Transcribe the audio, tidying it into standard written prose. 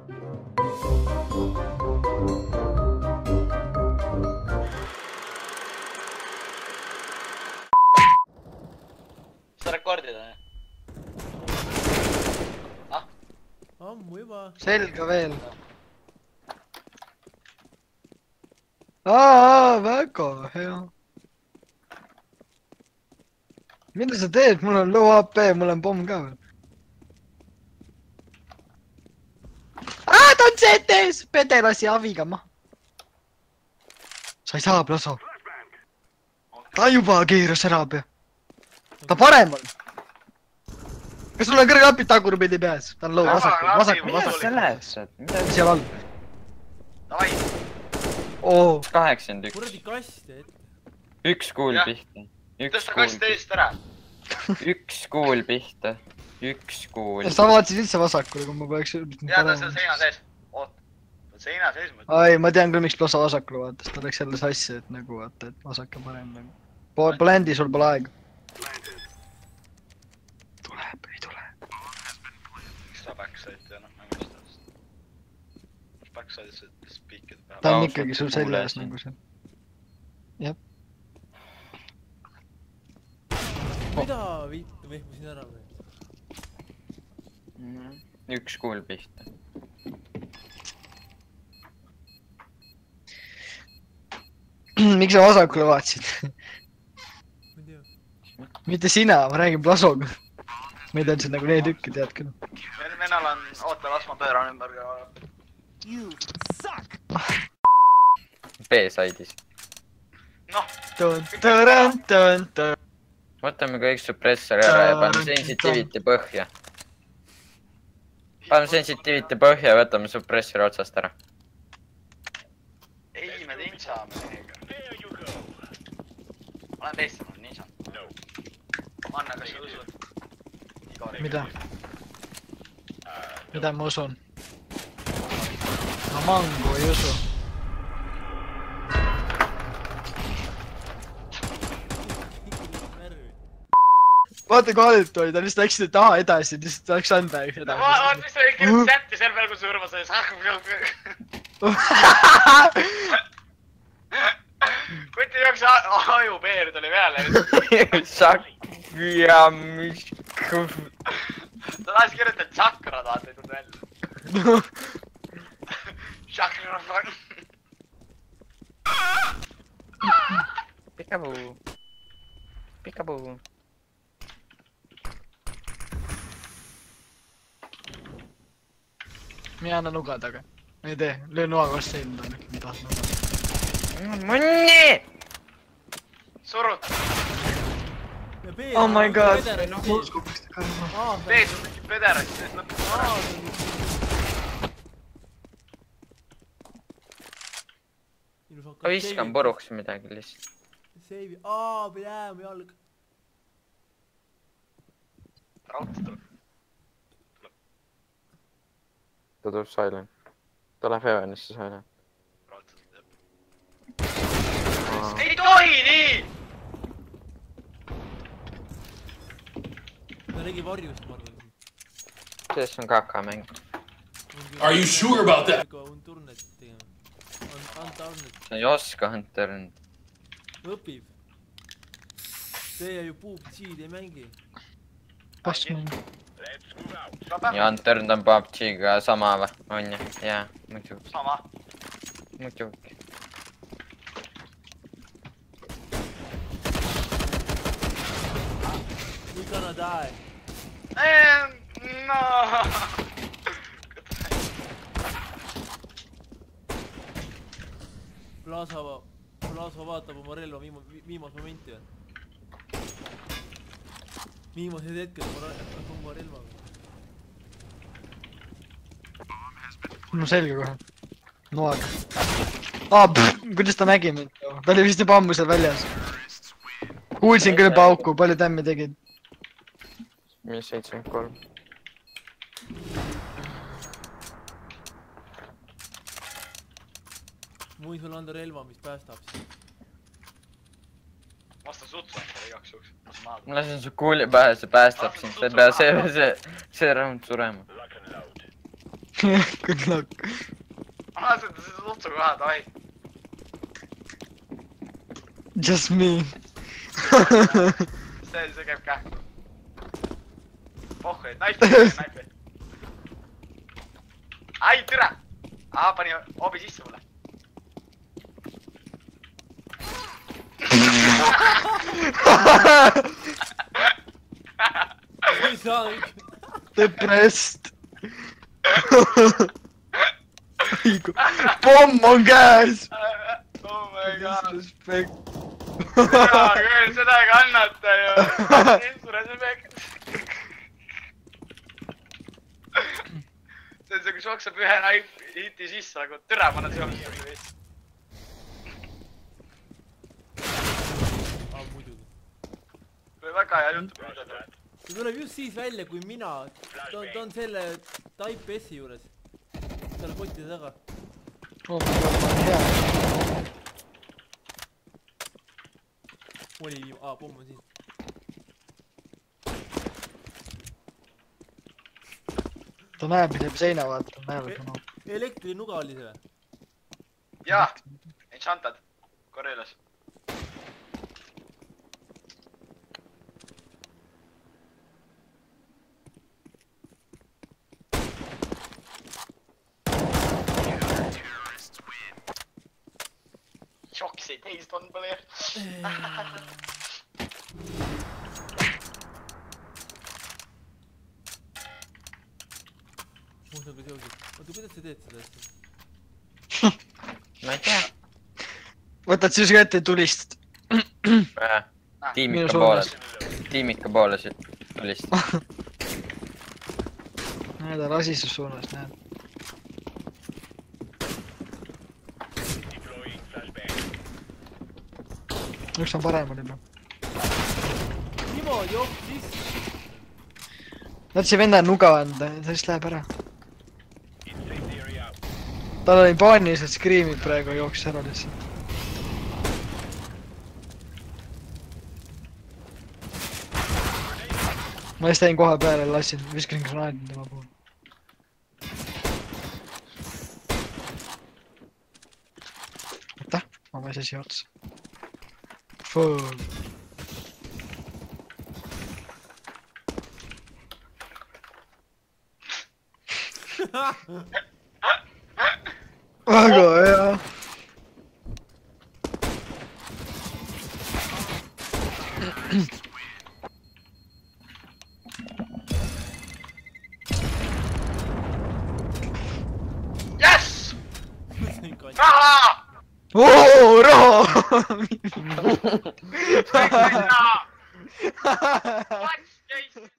Sa rekordid või? Ammu juba. Selga veel. Väga hea. Mida sa teed? Mul on low AP, mul on pomm ka veel. Ta on CT-s! Pede lasi aviga maha. Sa ei saa, Plaso. Ta juba keeras ära pea. Ta parem on. Kas sul on kõrge apid tagurpidi peas? Ta on low, vasakul. Seal all. Davai. 81. Kuradi kast, et. Üks kuul pihta. Tõsta kast eest ära. Üks kuul pihta. Üks kuul. Sa vaatasid üldse vasakule, kui ma poleks... Jaa, ta on seal seina sees. Oot. Ta on seina sees. Ai, ma tean küll, miks Plosa vasakule vaatas. Ta läks jälle sassi, et nagu vaata, et vasak on parem. Blandi, sul pole aega. Tuleb, ei tule. Miks ta backside ja noh, ma ei mõista. Backside see spiikid peab. Ta on ikkagi sul seljas nagu see. Jep. Mida viitu vihmusin ära või? Üks kuul pihta. Miks sa vasakule vaatasid? Ma ei tea. Mitte sina, ma räägin Plasoga. Ma ei teadnud, see nagu need tükki tead küll. Venal on, oota, las ma pööran ümber ka. B-side'is. Noh. Võtame kõik suppressori ära ja paneme sensitivity põhja. Paneme sensitivity põhja ja võtame suppressori otsast ära. Ei, me ninjame meiega. Ma olen teistanud ninja. Anna, kas sa usud? Mida? Mida ma usun? Ma mangu ei usu. Vaata kui halb oli, ta lihtsalt läksid taha edasi, lihtsalt oleks anda edasi. Vaat mis ta kirjutas sätti seal peal, kui surma sai. Kuti jookse ajupeer tuli peale. Sakja, mis... Ta tahas kirjutada tšakrad, vaata, ei tulnud välja. Tšakrad. Pikapuu. Pikapuu. Mina annan nuga taga. Ma ei tee, löö noaga vastu selline on äkki mida. Mõnni! Surud. Oh my god. Pees on mingi pederast, siis lõpuks ära. Ma viskan puruks midagi lihtsalt. Seivi, mu jalg. Raudse tuleb. Ta tuleb silent. Ta läheb Evanisse silent. Raudse tuleb. Ei tohi nii! Ta tegi varjust, ma arvan. Selles on kakamäng. Are you sure about that? On turnet tegema. On turnet. Sa ei oska Hunter. Õpib. Teie ju PUBG-d ei mängi. Pasmäng. Ja Hunter on PUBG-ga sama või? On ju? Jaa, muidugi. Sama. Muidugi. You're gonna die. No. Plaasa vaatab oma relva viimast momenti või? Viimased hetked oma relvaga. No selge kohe. Noaga. Kuidas ta nägi mind? Ta oli vist juba ammu seal väljas. Kuulsin küll pauku, palju tämmi tegid. Mis 73? Muid sul anda relva, mis päästab siis. Vasta sutsu endale igaks juhuks. Ma lasen su kuuli pähe, see päästab sind. See round surema. Good luck. ma asendan seda tutsu koha, davai. Just me. see käib ka. Pohhu, et naipi. Ai, türa! Aha, pani hoobi sisse mulle. ei saa ikka. Depressed. Pomm on käes. Oh my god. Disrespect. jaa, küll seda ei kannata ju. Disrespect. See on see, kui jookseb ühe hiti sisse, nagu türa paned jookseb vist. Muidugi. Väga hea jutt. See tuleb just siis välja, kui mina. Ta on selle Type S-i juures. Selle kottide taga. Oh my god, ma olen hea. Oli viim... pomm on siin. Ta näeb, mida seina vaata, näeb, et on Elektrinuga oli see. Jaa, enchantad. Gorillas. Joksi teist on player. Muus on ka seosid. Oota, kuidas sa teed seda asja? Ma ei tea. võtad siis kätte ja tulistad. Tiimika poole siit tulistad. Näed, rasistus suunas, näed. Üks on paremal juba. Niimoodi, joh, siis. Näed, see venda on nuga anda, ta vist läheb ära. Tal oli paaniliselt screamid praegu, jooksis ära lihtsalt. Ma just jäin koha peale ja lassin, viskasin granaadi tema poole. Oota, ma võisin siia otsa. Full. Väga hea. Yes! Raha! Oo, raha! Raha! What?